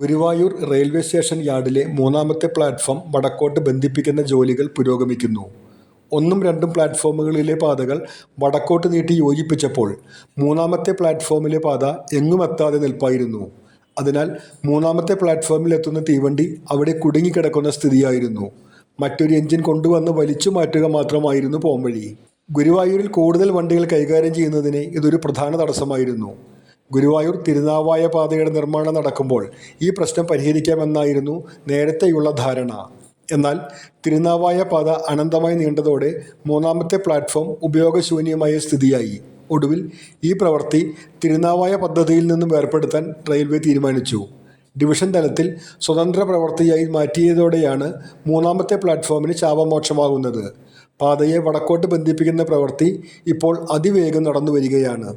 Guruvayur railway station യാർഡിലെ മൂന്നാമത്തെ platform വടക്കോട്ട് ബന്ധിപ്പിക്കുന്ന ജോലികൾ പുരോഗമിക്കുന്നു. 1ഉം 2ഉം പ്ലാറ്റ്ഫോമുകളിലെ പാതകൾ വടക്കോട്ട് നീട്ടി യോജിപ്പിച്ചപ്പോൾ മൂന്നാമത്തെ പ്ലാറ്റ്ഫോമിലെ പാത എങ്ങുമെത്താതെ നിൽപ്പായിരുന്നു. അതിനാൽ മൂന്നാമത്തെ പ്ലാറ്റ്ഫോമിൽ എത്തുന്ന തീവണ്ടി അവിടെ കുടുങ്ങിക്കിടക്കുന്ന സ്ഥിതിയായിരുന്നു. മറ്റൊരു എഞ്ചിൻ കൊണ്ടുവന്ന് വലിച്ചു മാറ്റുക മാത്രമായിരുന്നു പോംവഴി. ഗുരുവായൂരിൽ കൂടുതൽ വണ്ടികൾ കൈകാര്യം ചെയ്യുന്നതിന് ഇതൊരു പ്രധാന തടസ്സമായിരുന്നു. ഗുരുവായൂർ തിരുനാവായ പാതയുടെ നിർമ്മാണം നടക്കുമ്പോൾ ഈ പ്രശ്നം പരിഹരിക്കാമെന്നായിരുന്നു നേരത്തെയുള്ള ധാരണ. എന്നാൽ തിരുനാവായ പാത അനന്തമായി നീണ്ടതോടെ മൂന്നാമത്തെ പ്ലാറ്റ്ഫോം ഉപയോഗശൂന്യമായ സ്ഥിതിയായി. ഒടുവിൽ ഈ പ്രവൃത്തി തിരുനാവായ പദ്ധതിയിൽ നിന്നും വേർപെടുത്താൻ റെയിൽവേ തീരുമാനിച്ചു. ഡിവിഷൻ തലത്തിൽ സ്വതന്ത്ര പ്രവൃത്തിയായി മാറ്റിയതോടെയാണ് മൂന്നാമത്തെ പ്ലാറ്റ്ഫോമിന് ശാപമോക്ഷമാകുന്നത്. പാതയെ വടക്കോട്ട് ബന്ധിപ്പിക്കുന്ന പ്രവൃത്തി ഇപ്പോൾ അതിവേഗം നടന്നു വരികയാണ്.